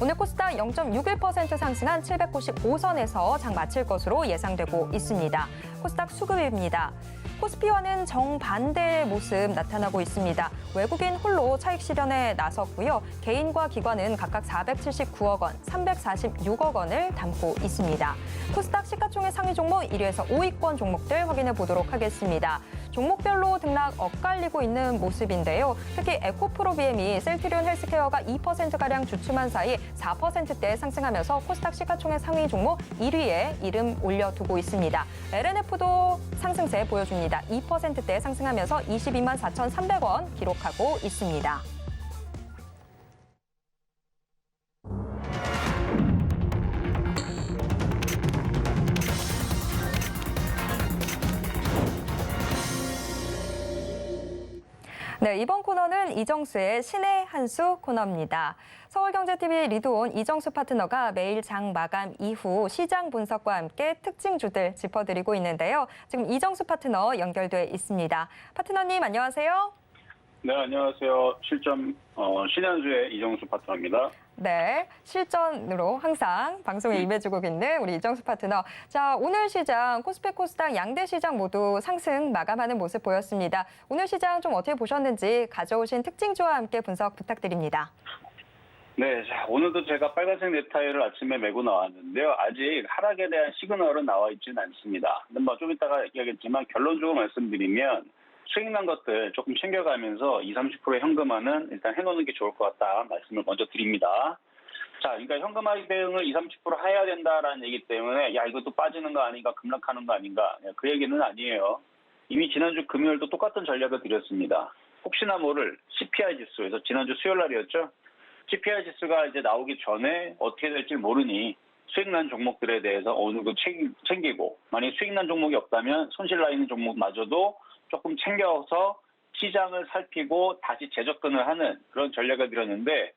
오늘 코스닥 0.61% 상승한 795선에서 장 마칠 것으로 예상되고 있습니다. 코스닥 수급입니다. 코스피와는 정반대의 모습 나타나고 있습니다. 외국인 홀로 차익 실현에 나섰고요. 개인과 기관은 각각 479억 원, 346억 원을 담고 있습니다. 코스닥 시가총액 상위 종목 1위에서 5위권 종목들 확인해 보도록 하겠습니다. 종목별로 등락 엇갈리고 있는 모습인데요. 특히 에코프로비엠이 셀트리온 헬스케어가 2%가량 주춤한 사이 4%대 상승하면서 코스닥 시가총액 상위 종목 1위에 이름 올려두고 있습니다. LNF도 상승세 보여줍니다. 2%대 상승하면서 22만 4,300원 기록하고 있습니다. 네, 이번 코너는 이정수의 신의 한 수 코너입니다. 서울경제TV 리드온 이정수 파트너가 매일 장 마감 이후 시장 분석과 함께 특징주들 짚어드리고 있는데요. 지금 이정수 파트너 연결돼 있습니다. 파트너님 안녕하세요. 네, 안녕하세요. 실전 신의 한 수의 이정수 파트너입니다. 네, 실전으로 항상 방송에 임해주고 있는 우리 이정수 파트너. 자, 오늘 시장 코스피 코스닥 양대 시장 모두 상승 마감하는 모습 보였습니다. 오늘 시장 좀 어떻게 보셨는지 가져오신 특징주와 함께 분석 부탁드립니다. 네, 자, 오늘도 제가 빨간색 넥타이를 아침에 메고 나왔는데요. 아직 하락에 대한 시그널은 나와 있지는 않습니다. 근데 뭐 좀 이따가 얘기하겠지만 결론적으로 말씀드리면 수익 난 것들 조금 챙겨가면서 20-30%의 현금화는 일단 해놓는 게 좋을 것 같다 말씀을 먼저 드립니다. 자, 그러니까 현금화 대응을 20-30% 해야 된다라는 얘기 때문에 야 이것도 빠지는 거 아닌가 급락하는 거 아닌가 그 얘기는 아니에요. 이미 지난주 금요일도 똑같은 전략을 드렸습니다. 혹시나 모를 CPI 지수에서 지난주 수요일 날이었죠. CPI 지수가 이제 나오기 전에 어떻게 될지 모르니 수익 난 종목들에 대해서 어느 정도 챙기고 만약 수익 난 종목이 없다면 손실 나 있는 종목마저도 조금 챙겨서 시장을 살피고 다시 재접근을 하는 그런 전략을 드렸는데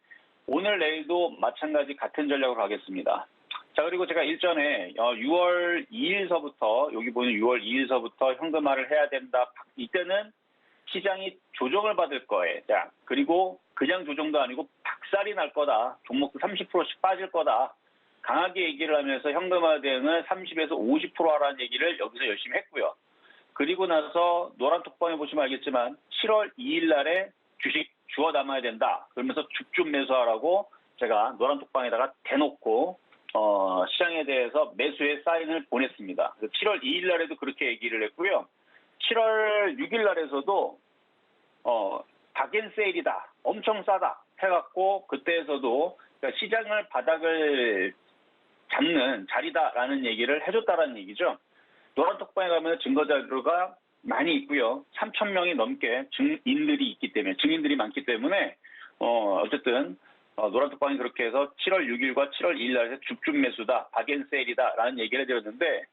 오늘 내일도 마찬가지 같은 전략으로 가겠습니다. 자, 그리고 제가 일전에 6월 2일서부터 여기 보이는 6월 2일서부터 현금화를 해야 된다. 이때는 시장이 조정을 받을 거예요. 자, 그리고 그냥 조정도 아니고 박살이 날 거다. 종목도 30%씩 빠질 거다. 강하게 얘기를 하면서 현금화 대응을 30에서 50% 하라는 얘기를 여기서 열심히 했고요. 그리고 나서 노란 톡방에 보시면 알겠지만 7월 2일 날에 주식 주워 담아야 된다. 그러면서 줍줍 매수하라고 제가 노란 톡방에다가 대놓고 시장에 대해서 매수의 사인을 보냈습니다. 7월 2일 날에도 그렇게 얘기를 했고요. 7월 6일 날에서도 박앤세일이다, 엄청 싸다 해갖고 그때에서도 그러니까 시장을 바닥을 잡는 자리다라는 얘기를 해줬다라는 얘기죠. 노란톡방에 가면 증거 자료가 많이 있고요. 3,000명이 넘게 증인들이 많기 때문에 어쨌든 노란톡방이 그렇게 해서 7월 6일과 7월 2일 날에서 줍줍 매수다, 박앤세일이다라는 얘기를 해드렸는데,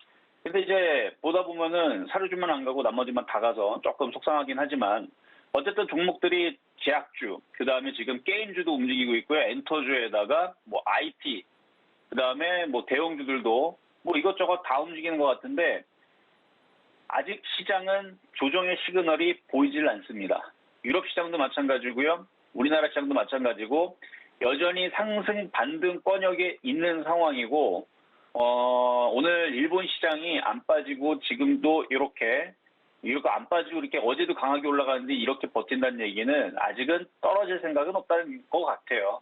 근데 이제 보다 보면은 사료주만 안 가고 나머지만 다 가서 조금 속상하긴 하지만 어쨌든 종목들이 제약주, 그 다음에 지금 게임주도 움직이고 있고요. 엔터주에다가 뭐 IT, 그 다음에 뭐 대형주들도 뭐 이것저것 다 움직이는 것 같은데 아직 시장은 조정의 시그널이 보이질 않습니다. 유럽 시장도 마찬가지고요. 우리나라 시장도 마찬가지고 여전히 상승 반등 권역에 있는 상황이고 오늘 일본 시장이 안 빠지고 지금도 이렇게 안 빠지고 이렇게 어제도 강하게 올라가는데 이렇게 버틴다는 얘기는 아직은 떨어질 생각은 없다는 것 같아요.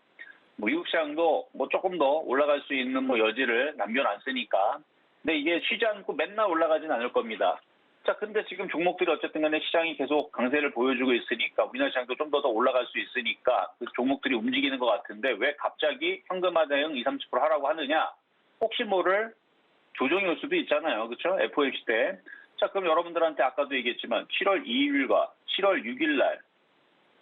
뭐 미국 시장도 뭐 조금 더 올라갈 수 있는 뭐 여지를 남겨놨으니까. 근데 이게 쉬지 않고 맨날 올라가진 않을 겁니다. 자, 근데 지금 종목들이 어쨌든 간에 시장이 계속 강세를 보여주고 있으니까 우리나라 시장도 좀 더 올라갈 수 있으니까 그 종목들이 움직이는 것 같은데 왜 갑자기 현금화 대응 20, 30% 하라고 하느냐? 혹시 모를 조정이 올 수도 있잖아요. 그렇죠? FOMC 때. 자, 그럼 여러분들한테 아까도 얘기했지만 7월 2일과 7월 6일 날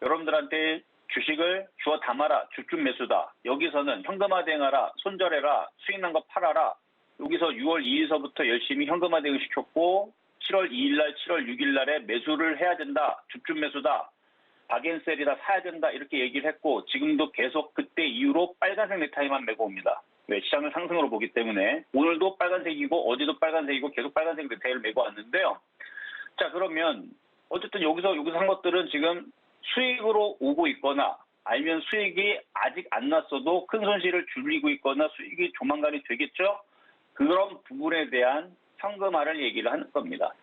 여러분들한테 주식을 주워 담아라, 줍줍 매수다. 여기서는 현금화 대응하라, 손절해라, 수익 난 거 팔아라. 여기서 6월 2일서부터 열심히 현금화 대응 시켰고 7월 2일 날, 7월 6일 날에 매수를 해야 된다, 줍줍 매수다, 박앤셀이다, 사야 된다 이렇게 얘기를 했고 지금도 계속 그때 이후로 빨간색 넥타이만 메고 옵니다. 왜? 시장을 상승으로 보기 때문에 오늘도 빨간색이고 어제도 빨간색이고 계속 빨간색 넥타이를 메고 왔는데요. 자, 그러면 어쨌든 여기서 한 것들은 지금 수익으로 오고 있거나 아니면 수익이 아직 안 났어도 큰 손실을 줄이고 있거나 수익이 조만간이 되겠죠. 그런 부분에 대한 현금화를 얘기를 하는 겁니다.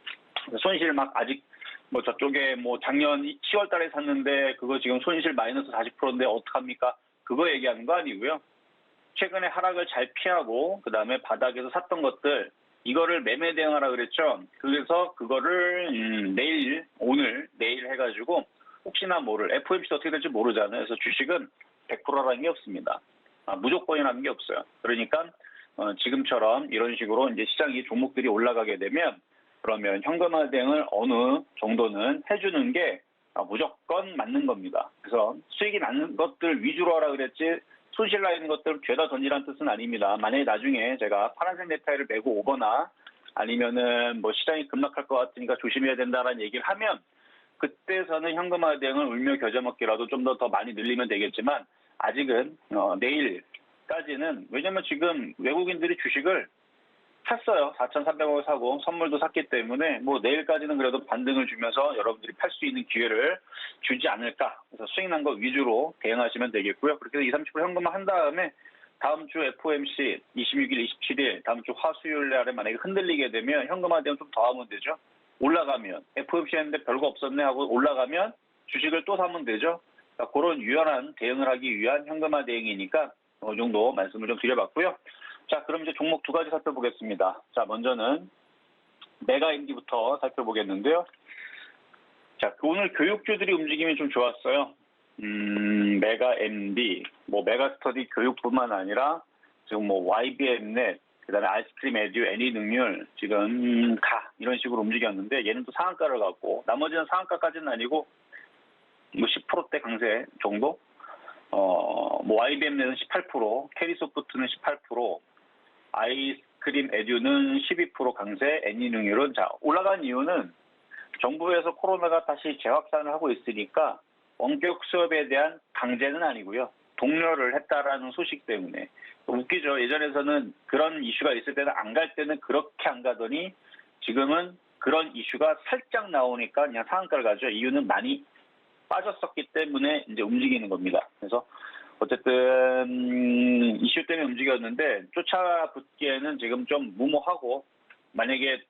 손실 막 아직 뭐 저쪽에 뭐 작년 10월 달에 샀는데 그거 지금 손실 마이너스 40%인데 어떡합니까? 그거 얘기하는 거 아니고요. 최근에 하락을 잘 피하고 그다음에 바닥에서 샀던 것들 이거를 매매 대응하라 그랬죠. 그래서 그거를 내일 해가지고 혹시나 모를 FOMC도 어떻게 될지 모르잖아요. 그래서 주식은 100%라는 게 없습니다. 무조건이라는 게 없어요. 그러니까 지금처럼 이런 식으로 이제 시장이 종목들이 올라가게 되면 그러면 현금화 대응을 어느 정도는 해주는 게 무조건 맞는 겁니다. 그래서 수익이 나는 것들 위주로 하라 그랬지 손실 나 있는 것들을 죄다 던지라는 뜻은 아닙니다. 만약에 나중에 제가 파란색 넥타이를 메고 오거나 아니면은 뭐 시장이 급락할 것 같으니까 조심해야 된다라는 얘기를 하면 그때서는 현금화 대응을 울며 겨자 먹기라도 좀 더 많이 늘리면 되겠지만 아직은 내일까지는 왜냐면 지금 외국인들이 주식을 샀어요. 4,300억을 사고 선물도 샀기 때문에 뭐 내일까지는 그래도 반등을 주면서 여러분들이 팔 수 있는 기회를 주지 않을까. 그래서 수익 난 거 위주로 대응하시면 되겠고요. 그렇게 해서 20, 30% 현금화 한 다음에 다음 주 FOMC 26일, 27일 다음 주 화수요일 날에 만약에 흔들리게 되면 현금화 대응 좀 더 하면 되죠. 올라가면 FOMC 했는데 별거 없었네 하고 올라가면 주식을 또 사면 되죠. 그러니까 그런 유연한 대응을 하기 위한 현금화 대응이니까 어느 정도 말씀을 좀 드려봤고요. 자, 그럼 이제 종목 두 가지 살펴보겠습니다. 자, 먼저는 메가MD부터 살펴보겠는데요. 자, 오늘 교육주들이 움직임이 좀 좋았어요. 메가MD, 뭐 메가스터디 교육뿐만 아니라 지금 뭐 YBM넷, 그다음에 아이스크림 에듀, 애니능률 지금 다 이런 식으로 움직였는데 얘는 또 상한가를 갖고 나머지는 상한가까지는 아니고 뭐 10%대 강세 정도. 뭐 YBM넷은 18%, 캐리소프트는 18%, 아이스크림 에듀는 12% 강세, 애니능률은 자 올라간 이유는 정부에서 코로나가 다시 재확산을 하고 있으니까 원격 수업에 대한 강제는 아니고요. 독려를 했다라는 소식 때문에 웃기죠. 예전에서는 그런 이슈가 있을 때는 안 갈 때는 그렇게 안 가더니 지금은 그런 이슈가 살짝 나오니까 그냥 상한가를 가죠. 이유는 많이 빠졌었기 때문에 이제 움직이는 겁니다. 그래서 어쨌든 이슈 때문에 움직였는데 쫓아붙기에는 지금 좀 무모하고 만약에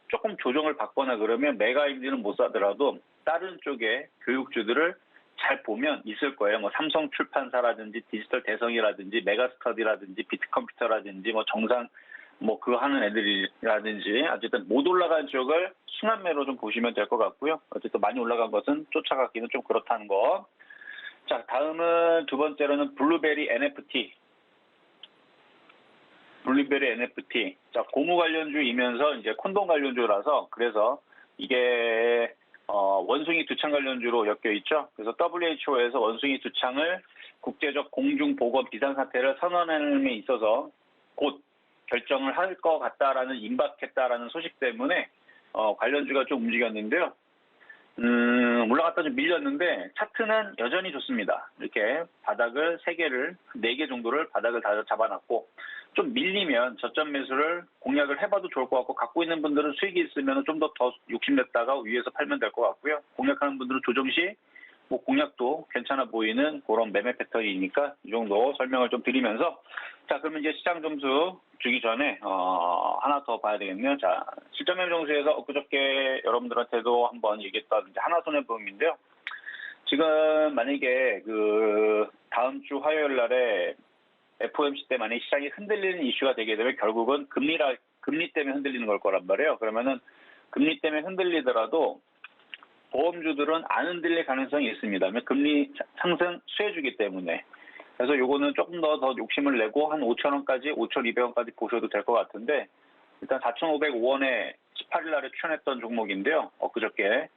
조금 조정을 받거나 그러면 메가임디는 못 사더라도 다른 쪽에 교육주들을 잘 보면 있을 거예요. 뭐 삼성 출판사라든지 디지털 대성이라든지 메가스터디라든지 비트컴퓨터라든지 뭐 정상 뭐 그 하는 애들이라든지 어쨌든 못 올라간 쪽을 순환매로 좀 보시면 될 것 같고요. 어쨌든 많이 올라간 것은 쫓아가기는 좀 그렇다는 거. 자, 다음은 두 번째로는 블루베리 NFT. 블루베리 NFT. 자, 고무 관련주이면서 이제 콘돔 관련주라서 그래서 이게 원숭이 두창 관련주로 엮여 있죠. 그래서 WHO에서 원숭이 두창을 국제적 공중보건 비상사태를 선언함에 있어서 곧 결정을 할 것 같다라는 임박했다라는 소식 때문에 관련주가 좀 움직였는데요. 올라갔다 좀 밀렸는데 차트는 여전히 좋습니다. 이렇게 바닥을 4개 정도를 바닥을 다 잡아놨고 좀 밀리면 저점 매수를 공략을 해봐도 좋을 것 같고 갖고 있는 분들은 수익이 있으면 좀 더 욕심냈다가 위에서 팔면 될 것 같고요. 공략하는 분들은 조정 시 뭐 공략도 괜찮아 보이는 그런 매매 패턴이니까 이 정도 설명을 좀 드리면서 자 그러면 이제 시장 점수 주기 전에 하나 더 봐야 되겠네요. 자 실전매매 점수에서 엊그저께 여러분들한테도 한번 얘기했던 이제 하나손해보험인데요. 지금 만약에 그 다음 주 화요일 날에 FOMC 때 만약에 시장이 흔들리는 이슈가 되게 되면 결국은 금리 때문에 흔들리는 걸 거란 말이에요. 그러면은 금리 때문에 흔들리더라도 보험주들은 안 흔들릴 가능성이 있습니다. 금리 상승 수혜주기 때문에. 그래서 요거는 조금 더 욕심을 내고 한 5,000원까지, 5,200원까지 보셔도 될 것 같은데 일단 4,505원에 18일 날에 추천했던 종목인데요. 엊그저께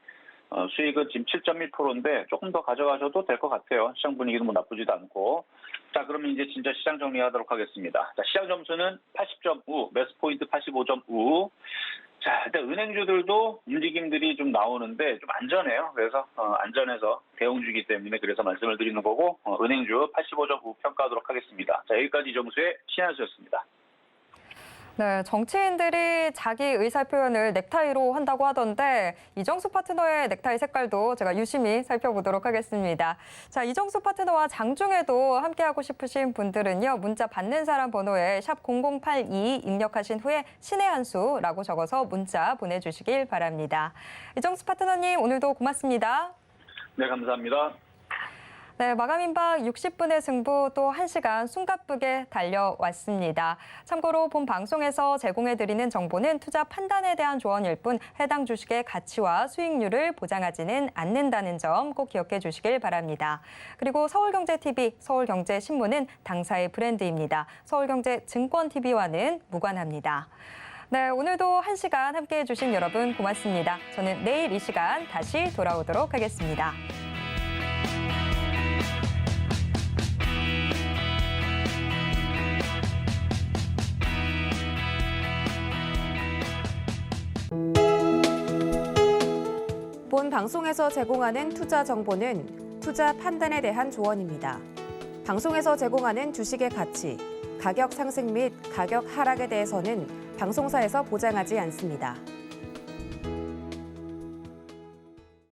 수익은 지금 7.1%인데 조금 더 가져가셔도 될 것 같아요. 시장 분위기도 뭐 나쁘지도 않고. 자, 그러면 이제 진짜 시장 정리하도록 하겠습니다. 자, 시장 점수는 80.5, 매수 포인트 85.5. 자, 일단 은행주들도 움직임들이 좀 나오는데 좀 안전해요. 그래서 안전해서 대형주기 때문에 그래서 말씀을 드리는 거고 은행주 85.5 평가하도록 하겠습니다. 자, 여기까지 이 점수의 신한수였습니다. 네, 정치인들이 자기 의사 표현을 넥타이로 한다고 하던데 이정수 파트너의 넥타이 색깔도 제가 유심히 살펴보도록 하겠습니다. 자, 이정수 파트너와 장중에도 함께하고 싶으신 분들은요. 문자 받는 사람 번호에 샵 0082 입력하신 후에 신의 한 수라고 적어서 문자 보내주시길 바랍니다. 이정수 파트너님 오늘도 고맙습니다. 네, 감사합니다. 네, 마감인박 60분의 승부 또 1시간 숨가쁘게 달려왔습니다. 참고로 본 방송에서 제공해드리는 정보는 투자 판단에 대한 조언일 뿐 해당 주식의 가치와 수익률을 보장하지는 않는다는 점 꼭 기억해 주시길 바랍니다. 그리고 서울경제TV, 서울경제신문은 당사의 브랜드입니다. 서울경제증권TV와는 무관합니다. 네, 오늘도 1시간 함께해 주신 여러분 고맙습니다. 저는 내일 이 시간 다시 돌아오도록 하겠습니다. 본 방송에서 제공하는 투자 정보는 투자 판단에 대한 조언입니다. 방송에서 제공하는 주식의 가치, 가격 상승 및 가격 하락에 대해서는 방송사에서 보장하지 않습니다.